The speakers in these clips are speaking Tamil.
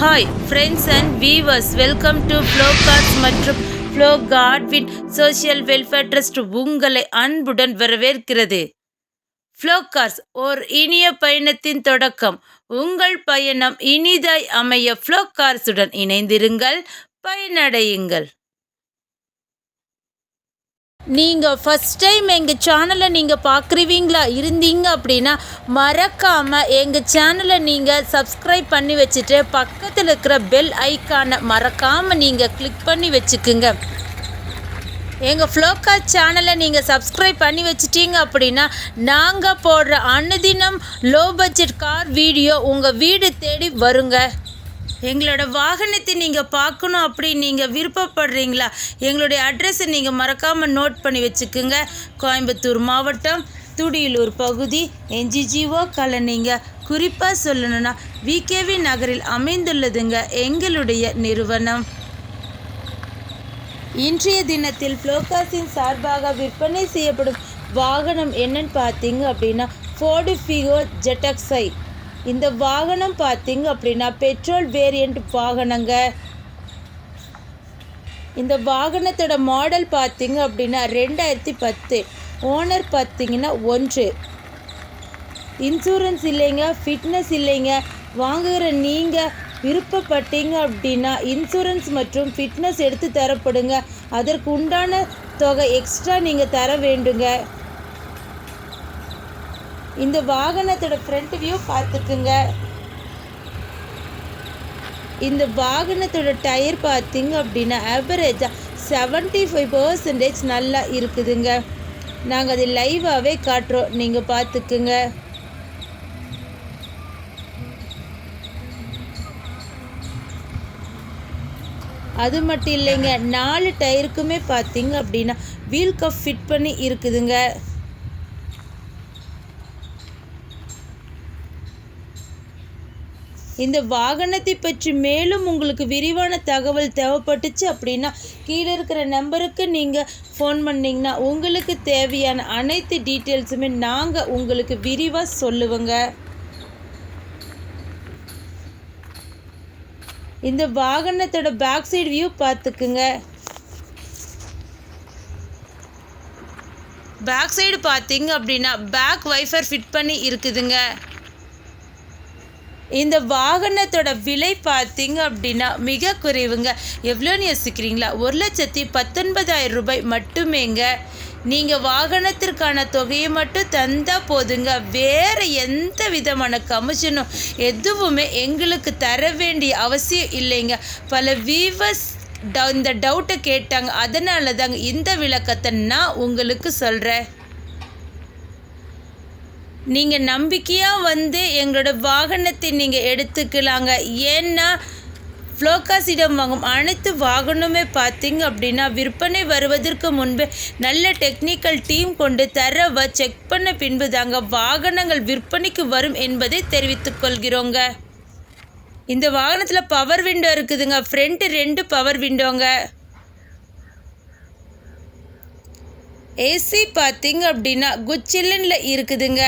Hi friends and viewers, welcome to Flow Cars மற்றும் Flow Godwin social welfare trust உங்களை அன்புடன் வரவேற்கிறது. ஃப்ளோ கார்ஸ் ஓர் இனிய பயணத்தின் தொடக்கம். உங்கள் பயணம் இனிதாய் அமைய ஃப்ளோ கார்ஸுடன் இணைந்திருங்கள், பயனடையுங்கள். நீங்கள் ஃபஸ்ட் டைம் எங்கள் சேனலை நீங்கள் பார்க்குறீங்களா இருந்தீங்க அப்படின்னா மறக்காமல் எங்கள் சேனலை நீங்கள் சப்ஸ்கிரைப் பண்ணி வச்சுட்டு பக்கத்தில் இருக்கிற பெல் ஐக்கானை மறக்காமல் நீங்கள் கிளிக் பண்ணி வச்சுக்குங்க. எங்கள் ஃப்ளோகார் சேனலை நீங்கள் சப்ஸ்கிரைப் பண்ணி வச்சிட்டீங்க அப்படின்னா நாங்கள் போடுற அனுதினம் லோ பட்ஜெட் கார் வீடியோ உங்கள் வீடு தேடி வருங்க. எங்களோட வாகனத்தை நீங்கள் பார்க்கணும் அப்படின்னு நீங்கள் விருப்பப்படுறீங்களா? எங்களுடைய அட்ரஸை நீங்கள் மறக்காமல் நோட் பண்ணி வச்சுக்குங்க. கோயம்புத்தூர் மாவட்டம், துடியலூர் பகுதி, என்ஜிஜிஓ காலனிங்க. குறிப்பாக சொல்லணுன்னா விகேவி நகரில் அமைந்துள்ளதுங்க எங்களுடைய நிறுவனம். இன்றைய தினத்தில் ஃப்ளோகார்ஸின் சார்பாக விற்பனை செய்யப்படும் வாகனம் என்னன்னு பார்த்தீங்க அப்படின்னா ஃபோர்டு ஃபிகோ ஜெட்டக்ஸை. இந்த வாகனம் பார்த்தீங்க அப்படின்னா பெட்ரோல் வேரியண்ட் வாகனங்க. இந்த வாகனத்தோட மாடல் பார்த்தீங்க அப்படின்னா 2010. ஓனர் பார்த்தீங்கன்னா 1. இன்சூரன்ஸ் இல்லைங்க, ஃபிட்னஸ் இல்லைங்க. வாங்குகிற நீங்கள் விருப்பப்பட்டீங்க அப்படின்னா இன்சூரன்ஸ் மற்றும் ஃபிட்னஸ் எடுத்து தரப்படுங்க. அதற்கு உண்டான தொகை எக்ஸ்ட்ரா நீங்கள் தர வேண்டுங்க. இந்த வாகனத்தோட ஃப்ரண்ட் வியூ பார்த்துக்குங்க. இந்த வாகனத்தோட டயர் பார்த்தீங்க அப்படின்னா ஆவரேஜாக 75% நல்லா இருக்குதுங்க. நாங்கள் அதை லைவாகவே காட்டுறோம், நீங்கள் பார்த்துக்குங்க. அது மட்டும் இல்லைங்க, 4 டயருக்குமே பார்த்தீங்க அப்படின்னா வீல் கப் ஃபிட் பண்ணி இருக்குதுங்க. இந்த வாகனத்தை பற்றி மேலும் உங்களுக்கு விரிவான தகவல் தேவைப்பட்டுச்சு அப்படின்னா கீழே இருக்கிற நம்பருக்கு நீங்கள் ஃபோன் பண்ணிங்கன்னா உங்களுக்கு தேவையான அனைத்து டீட்டெயில்ஸுமே நாங்கள் உங்களுக்கு விரிவாக சொல்லுவோங்க. இந்த வாகனத்தோட பேக் சைடு வியூ பார்த்துக்குங்க. பேக் சைடு பார்த்தீங்க அப்படின்னா பேக் வைஃபர் ஃபிட் பண்ணி இருக்குதுங்க. இந்த வாகனத்தோட விலை பார்த்தீங்க அப்படின்னா மிக குறைவுங்க. எவ்வளோன்னு யோசிக்கிறீங்களா? 1,19,000 ரூபாய் மட்டுமேங்க. நீங்கள் வாகனத்திற்கான தொகையை மட்டும் தந்தால் போதுங்க. வேறு எந்த விதமான கமிஷனும் எதுவுமே எங்களுக்கு தர வேண்டிய அவசியம் இல்லைங்க. பல வீவர்ஸ் இந்த டவுட்டை கேட்டாங்க, அதனால தாங்க இந்த விளக்கத்தை நான் உங்களுக்கு சொல்கிறேன். நீங்கள் நம்பிக்கையாக வந்து எங்களோட வாகனத்தை நீங்கள் எடுத்துக்கலாங்க. ஏன்னா ஃப்ளோகார்ஸிடம் வாங்கும் அனைத்து வாகனமே பார்த்தீங்க அப்படின்னா விற்பனை வருவதற்கு முன்பே நல்ல டெக்னிக்கல் டீம் கொண்டு தரவை செக் பண்ண பின்பு தாங்க வாகனங்கள் விற்பனைக்கு வரும் என்பதை தெரிவித்துக் கொள்கிறோங்க. இந்த வாகனத்தில் பவர் விண்டோ இருக்குதுங்க. ஃப்ரண்ட் 2 பவர் விண்டோங்க. ஏசி பார்த்தீங்க அப்படின்னா குச்சில்லனில் இருக்குதுங்க.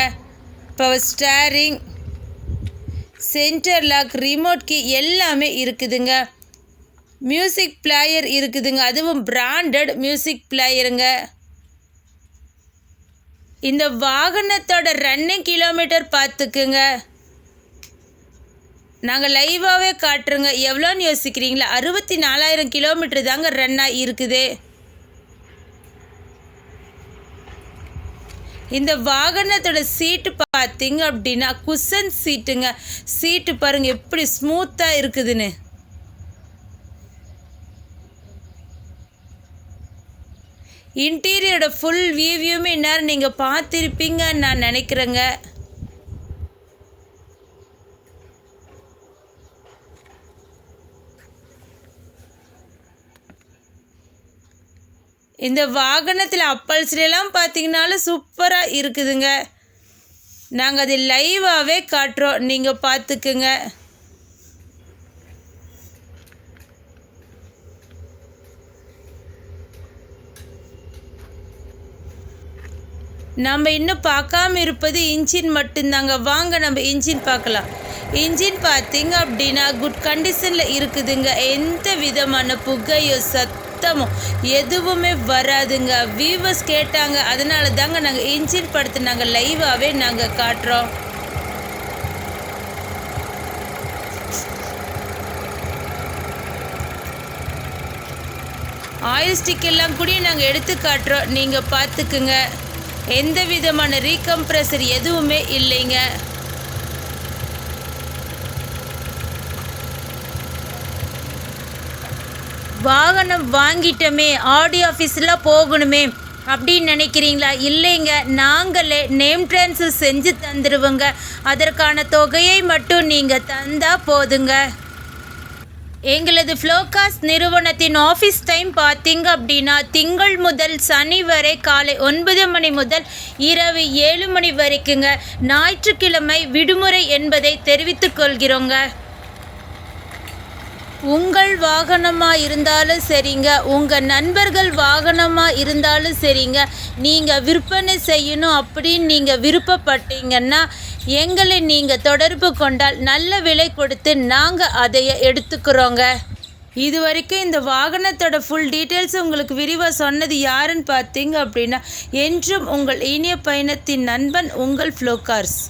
Power steering, centre lock, remote key எல்லாமே இருக்குதுங்க. மியூசிக் பிளேயர் இருக்குதுங்க, அதுவும் பிராண்டட் மியூசிக் பிளேயருங்க. இந்த வாகனத்தோட ரன்னிங் கிலோமீட்டர் பார்த்துக்குங்க. நாங்கள் லைவாகவே காட்டுறோங்க. எவ்வளோன்னு யோசிக்கிறீங்களா? 64,000 கிலோமீட்டர் தாங்க ரன்னாக இருக்குது. இந்த வாகனத்தோட சீட்டு பார்த்தீங்க அப்படின்னா குஷன் சீட்டுங்க. சீட்டு பாருங்கள் எப்படி ஸ்மூத்தாக இருக்குதுன்னு. இன்டீரியரோட ஃபுல் வியூவுமே நேரம் நீங்கள் பார்த்துருப்பீங்கன்னு நான் நினைக்கிறேங்க. இந்த வாகனத்தில் அப்பல்ஸ்லாம் பார்த்தீங்கன்னாலும் சூப்பராக இருக்குதுங்க. நாங்கள் அதை லைவாகவே காட்டுறோம், நீங்கள் பார்த்துக்குங்க. நம்ம இன்னும் பார்க்காம இருப்பது இன்ஜின் மட்டும்தாங்க. வாங்க நம்ம இன்ஜின் பார்க்கலாம். இன்ஜின் பார்த்தீங்க அப்படின்னா குட் கண்டிஷனில் இருக்குதுங்க. எந்த விதமான புகையோ சத்தமோ எதுவுமே வராதுங்க. வியூவர்ஸ் கேட்டாங்க, அதனால தாங்க நாங்கள் இன்ஜின் படத்தை நாங்கள் லைவாகவே நாங்கள் காட்டுறோம். ஆயில் ஸ்டிக் எல்லாம் கூட நாங்கள் எடுத்து காட்டுறோம், நீங்கள் பார்த்துக்குங்க. எந்த விதமான ரீகம்ப்ரஸர் எதுவுமே இல்லைங்க. வாகனம் வாங்கிட்டோமே, ஆடி ஆஃபீஸில் போகணுமே அப்படின்னு நினைக்கிறீங்களா? இல்லைங்க, நாங்களே நேம் ட்ரான்ஸ்ஃபர் செஞ்சு தந்துடுவோங்க. அதற்கான தொகையை மட்டும் நீங்கள் தந்தால் போதுங்க. எங்களது ஃப்ளோகாஸ் நிறுவனத்தின் ஆஃபீஸ் டைம் பார்த்தீங்க அப்படின்னா திங்கள் முதல் சனி வரை காலை 9 மணி முதல் இரவு 7 மணி வரைக்குங்க. ஞாயிற்றுக்கிழமை விடுமுறை என்பதை தெரிவித்துக் கொள்கிறோங்க. உங்கள் வாகனமாக இருந்தாலும் சரிங்க, உங்கள் நண்பர்கள் வாகனமாக இருந்தாலும் சரிங்க, நீங்கள் விற்பனை செய்யணும் அப்படின்னு நீங்கள் விருப்பப்பட்டீங்கன்னா எங்களை நீங்கள் தொடர்பு கொண்டால் நல்ல விலை கொடுத்து நாங்கள் அதை எடுத்துக்கிறோங்க. இது வரைக்கும் இந்த வாகனத்தோட ஃபுல் டீட்டெயில்ஸ் உங்களுக்கு விரிவாக சொன்னது யாருன்னு பார்த்தீங்க அப்படின்னா, என்றும் உங்கள் இனிய பயணத்தின் நண்பன் உங்கள் ஃப்ளோகார்ஸ்.